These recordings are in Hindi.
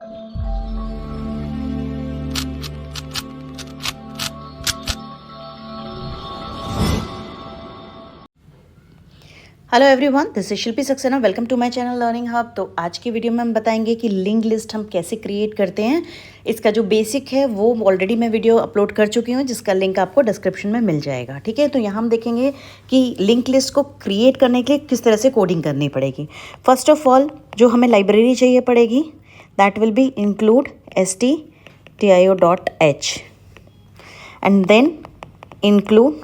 Hello everyone, this is Shilpi Saxena. Welcome to my channel learning hub. तो आज की वीडियो में हम बताएंगे कि लिंक लिस्ट हम कैसे क्रिएट करते हैं। इसका जो बेसिक है वो ऑलरेडी मैं वीडियो अपलोड कर चुकी हूँ, जिसका लिंक आपको डिस्क्रिप्शन में मिल जाएगा। ठीक है, तो यहाँ हम देखेंगे कि लिंक लिस्ट को क्रिएट करने के लिए किस तरह से कोडिंग करनी पड़ेगी। फर्स्ट ऑफ ऑल जो हमें लाइब्रेरी चाहिए पड़ेगी, that will be include stdio.h and then include.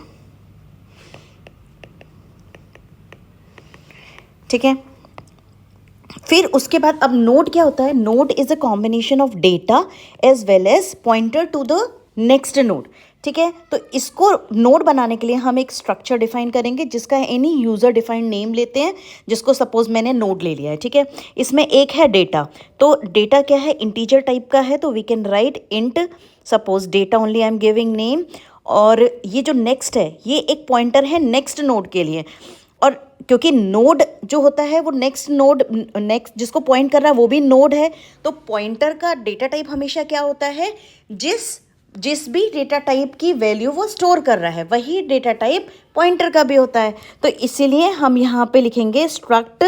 ठीक है, फिर उसके बाद अब नोड क्या होता है? Node is a combination of data as well as pointer to the next node. ठीक है, तो इसको नोड बनाने के लिए हम एक स्ट्रक्चर डिफाइन करेंगे, जिसका एनी यूजर डिफाइंड नेम लेते हैं, जिसको सपोज मैंने नोड ले लिया है। ठीक है, इसमें एक है डेटा, तो डेटा क्या है? इंटीजर टाइप का है, तो we can write int suppose data only, I am giving name. और ये जो नेक्स्ट है ये एक पॉइंटर है नेक्स्ट नोड के लिए, और क्योंकि नोड जो होता है वो नेक्स्ट जिसको पॉइंट कर रहा है वो भी नोड है, तो पॉइंटर का डेटा टाइप हमेशा क्या होता है? जिस भी डेटा टाइप की वैल्यू वो स्टोर कर रहा है वही डेटा टाइप पॉइंटर का भी होता है। तो इसीलिए हम यहाँ पे लिखेंगे स्ट्रक्ट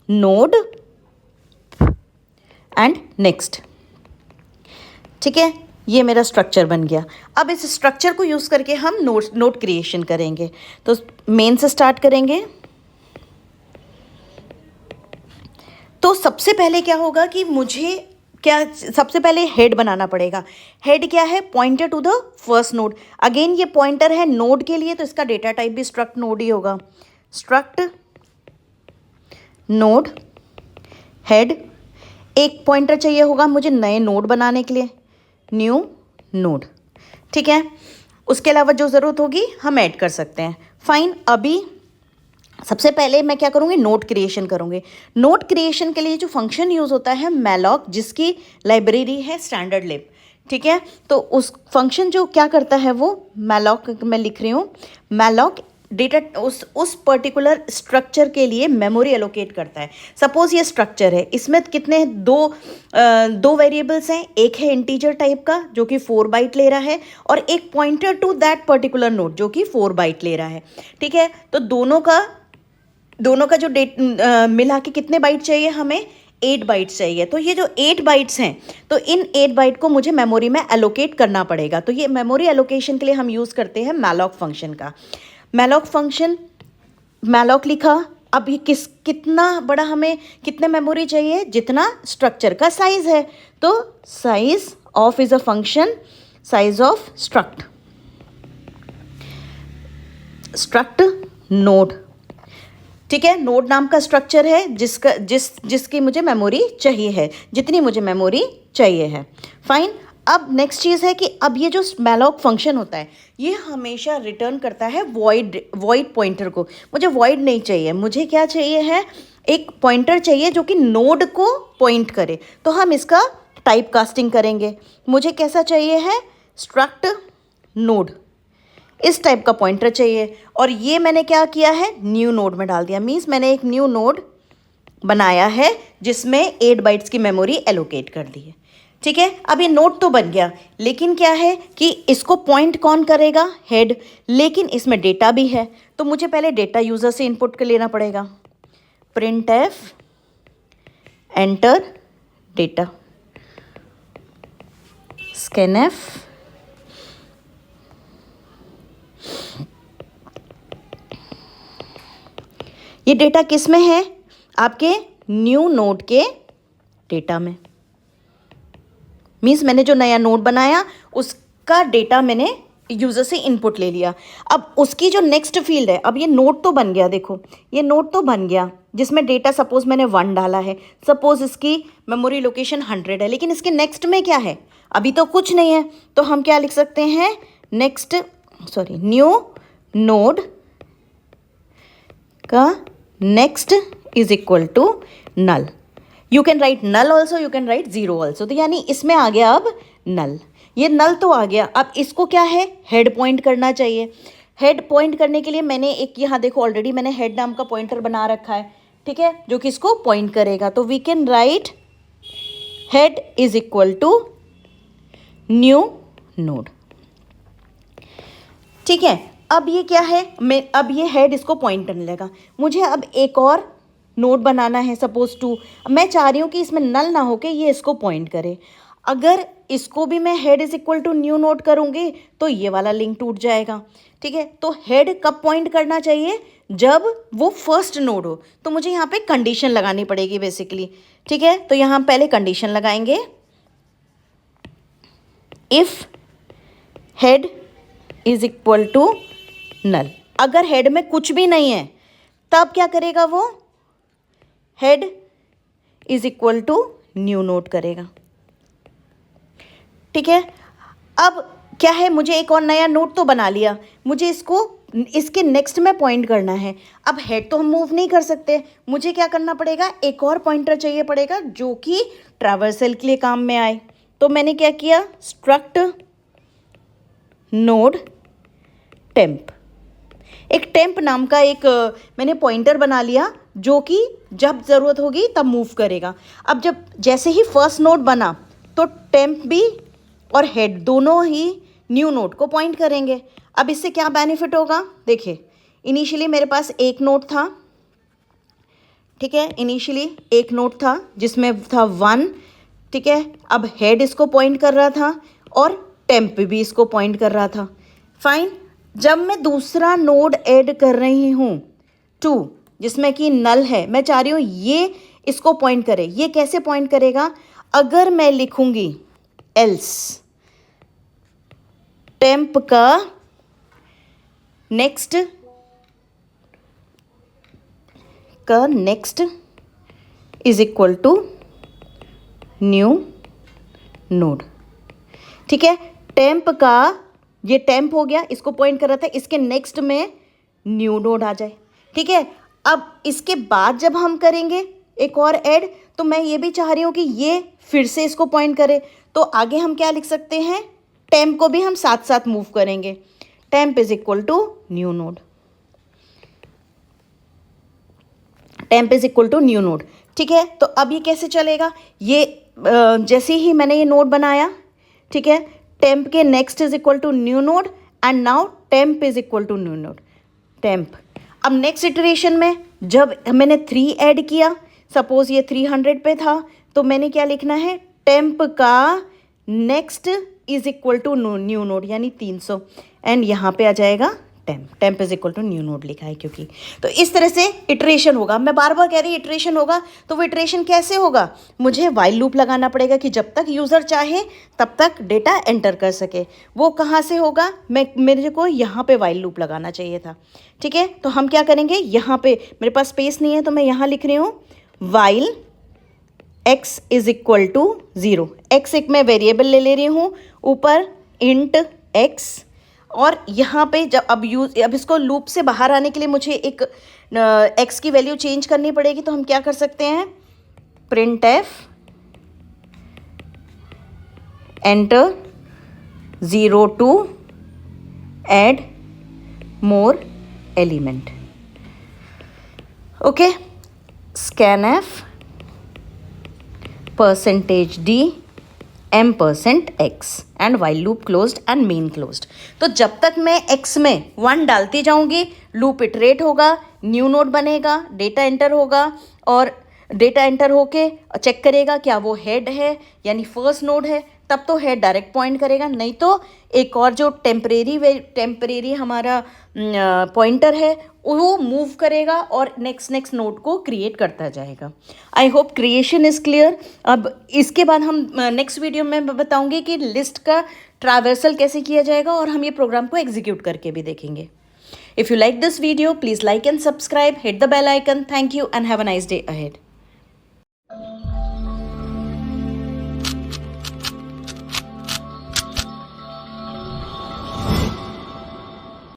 नोड एंड नेक्स्ट। ठीक है, ये मेरा स्ट्रक्चर बन गया। अब इस स्ट्रक्चर को यूज़ करके हम नोड क्रिएशन करेंगे। तो मेन से स्टार्ट करेंगे। तो सबसे पहले क्या होगा कि सबसे पहले हेड बनाना पड़ेगा। हेड क्या है? Pointer to the first node. Again ये पॉइंटर है नोड के लिए, तो इसका डेटा टाइप भी स्ट्रक्ट नोड ही होगा। Struct node head. एक पॉइंटर चाहिए होगा मुझे नए नोड बनाने के लिए, न्यू नोड। ठीक है, उसके अलावा जो ज़रूरत होगी हम ऐड कर सकते हैं। फाइन, अभी सबसे पहले मैं क्या करूँगी? नोड क्रिएशन करूँगी। नोड क्रिएशन के लिए जो फंक्शन यूज़ होता है मैलॉक, जिसकी लाइब्रेरी है स्टैंडर्ड लिब। ठीक है, तो उस फंक्शन जो क्या करता है वो मैलॉक, मैं लिख रही हूँ मैलॉक डेटा उस पर्टिकुलर स्ट्रक्चर के लिए मेमोरी एलोकेट करता है। सपोज ये स्ट्रक्चर है, इसमें कितने दो वेरिएबल्स हैं। एक है इंटीजर टाइप का जो कि 4 बाइट ले रहा है, और एक pointer to that particular node जो कि 4 बाइट ले रहा है। ठीक है, तो दोनों का जो मिला के कितने बाइट चाहिए हमें? 8 बाइट्स चाहिए। तो ये जो 8 बाइट्स हैं, तो इन 8 बाइट को मुझे मेमोरी में एलोकेट करना पड़ेगा। तो ये मेमोरी एलोकेशन के लिए हम यूज़ करते हैं मैलॉक फंक्शन का। मैलॉक फंक्शन, मैलॉक लिखा। अब ये कितना बड़ा हमें कितने मेमोरी चाहिए? जितना स्ट्रक्चर का साइज है। तो size of is a function, size of struct node. ठीक है, नोड नाम का स्ट्रक्चर है जिसकी मुझे मेमोरी चाहिए है, जितनी मुझे मेमोरी चाहिए है। फाइन, अब नेक्स्ट चीज़ है कि अब ये जो मैलॉक फंक्शन होता है ये हमेशा रिटर्न करता है वॉइड पॉइंटर को। मुझे वॉइड नहीं चाहिए, मुझे क्या चाहिए है? एक पॉइंटर चाहिए जो कि नोड को पॉइंट करे। तो हम इसका टाइप कास्टिंग करेंगे। मुझे कैसा चाहिए है? स्ट्रक्ट नोड, इस टाइप का पॉइंटर चाहिए। और ये मैंने क्या किया है? न्यू नोड में डाल दिया। मीन्स मैंने एक न्यू नोड बनाया है जिसमें 8 बाइट्स की मेमोरी एलोकेट कर दी है। ठीक है, अब ये नोड तो बन गया, लेकिन क्या है कि इसको पॉइंट कौन करेगा? हेड। लेकिन इसमें डेटा भी है, तो मुझे पहले डेटा यूज़र से इनपुट कर लेना पड़ेगा। Print f enter data, scan F ये डेटा किस में है? आपके न्यू नोड के डेटा में। मीन्स मैंने जो नया नोड बनाया उसका डेटा मैंने यूज़र से इनपुट ले लिया। अब उसकी जो नेक्स्ट फील्ड है, अब ये नोड तो बन गया, देखो ये नोड तो बन गया जिसमें डेटा सपोज मैंने 1 डाला है। सपोज इसकी मेमोरी लोकेशन 100 है, लेकिन इसके नेक्स्ट में क्या है? अभी तो कुछ नहीं है, तो हम क्या लिख सकते हैं? न्यू नोड का next is equal to null. You can write null also, you can write 0 also. तो यानी इसमें आ गया अब नल, ये नल तो आ गया। अब इसको क्या है? हेड पॉइंट करना चाहिए। हेड पॉइंट करने के लिए मैंने एक यहाँ देखो ऑलरेडी मैंने हेड नाम का पॉइंटर बना रखा है। ठीक है, जो कि इसको पॉइंट करेगा। तो we can write head is equal to new node. ठीक है, अब ये क्या है, अब ये हेड इसको पॉइंट करने लगा। मुझे अब एक और नोड बनाना है, सपोज 2। मैं चाह रही हूँ कि इसमें नल ना होके ये इसको पॉइंट करे। अगर इसको भी मैं head is equal to new node करूँगी तो ये वाला लिंक टूट जाएगा। ठीक है, तो हेड कब पॉइंट करना चाहिए, जब वो फर्स्ट नोड हो। तो मुझे यहाँ पे कंडीशन लगानी पड़ेगी बेसिकली। ठीक है, तो यहाँ पहले कंडीशन लगाएंगे, if head is equal to null. अगर हेड में कुछ भी नहीं है तब क्या करेगा वो, head is equal to new node करेगा। ठीक है, अब क्या है, मुझे एक और नया नोड तो बना लिया, मुझे इसको इसके नेक्स्ट में पॉइंट करना है। अब हेड तो हम मूव नहीं कर सकते, मुझे क्या करना पड़ेगा, एक और पॉइंटर चाहिए पड़ेगा जो कि ट्रैवर्सल के लिए काम में आए। तो मैंने क्या किया, स्ट्रक्ट नोड टेम्प, एक टेम्प नाम का एक मैंने पॉइंटर बना लिया जो कि जब ज़रूरत होगी तब मूव करेगा। अब जब जैसे ही फर्स्ट नोड बना तो टेम्प भी और हेड दोनों ही न्यू नोड को पॉइंट करेंगे। अब इससे क्या बेनिफिट होगा, देखिए इनिशियली मेरे पास एक नोड था। ठीक है, इनिशियली एक नोड था जिसमें था 1। ठीक है, अब हेड इसको पॉइंट कर रहा था और टेम्प भी इसको पॉइंट कर रहा था। फाइन, जब मैं दूसरा नोड ऐड कर रही हूँ 2, जिसमें कि नल है, मैं चाह रही हूँ ये इसको पॉइंट करे। ये कैसे पॉइंट करेगा, अगर मैं लिखूंगी एल्स टेम्प का next is equal to new node. ठीक है, टेम्प का ये टेम्प हो गया, इसको पॉइंट कर रहा था, इसके नेक्स्ट में न्यू नोड आ जाए। ठीक है, अब इसके बाद जब हम करेंगे एक और ऐड, तो मैं ये भी चाह रही हूँ कि ये फिर से इसको पॉइंट करे। तो आगे हम क्या लिख सकते हैं, टेम्प को भी हम साथ साथ मूव करेंगे। Temp is equal to new node, temp is equal to new node. ठीक है, तो अब ये कैसे चलेगा, ये जैसे ही मैंने ये नोड बनाया, ठीक है, टेम्प के next is equal to new node and now temp is equal to new node temp. अब नेक्स्ट इटरेशन में जब मैंने 3 ऐड किया, सपोज ये 300 पे था, तो मैंने क्या लिखना है, टेम्प का next is equal to new node यानी 300 एंड यहाँ पे आ जाएगा temp is equal to new node लिखा है क्योंकि। तो इस तरह से इटरेशन होगा। मैं बार बार कह रही इटरेशन होगा, तो वो इटरेशन कैसे होगा, मुझे वाइल लूप लगाना पड़ेगा कि जब तक यूज़र चाहे तब तक डेटा एंटर कर सके। वो कहाँ से होगा, मेरे को यहाँ पे वाइल लूप लगाना चाहिए था। ठीक है, तो हम क्या करेंगे, यहाँ पे मेरे पास स्पेस नहीं है तो मैं यहाँ लिख रही हूँ while x is equal to 0। x एक मैं वेरिएबल ले रही हूँ, ऊपर इंट x, और यहाँ पे जब अब इसको लूप से बाहर आने के लिए मुझे एक x की वैल्यू चेंज करनी पड़ेगी। तो हम क्या कर सकते हैं, print f enter 0 to add more element. Okay, scan f %d m%x and while loop closed and main closed. तो जब तक मैं x में 1 डालती जाऊंगी, लूप इटरेट होगा, न्यू नोड बनेगा, डेटा एंटर होगा और डेटा एंटर होके चेक करेगा क्या वो हेड है यानी फर्स्ट नोड है, तब तो हेड डायरेक्ट पॉइंट करेगा, नहीं तो एक और जो टेम्परेरी हमारा पॉइंटर है वो मूव करेगा और नेक्स्ट नोड को क्रिएट करता जाएगा। I hope creation is clear. अब इसके बाद हम नेक्स्ट वीडियो में बताऊंगी कि लिस्ट का ट्रैवर्सल कैसे किया जाएगा और हम ये प्रोग्राम को एग्जीक्यूट करके भी देखेंगे। If you like this video, please like and subscribe, hit the bell icon. Thank you and have a nice day ahead.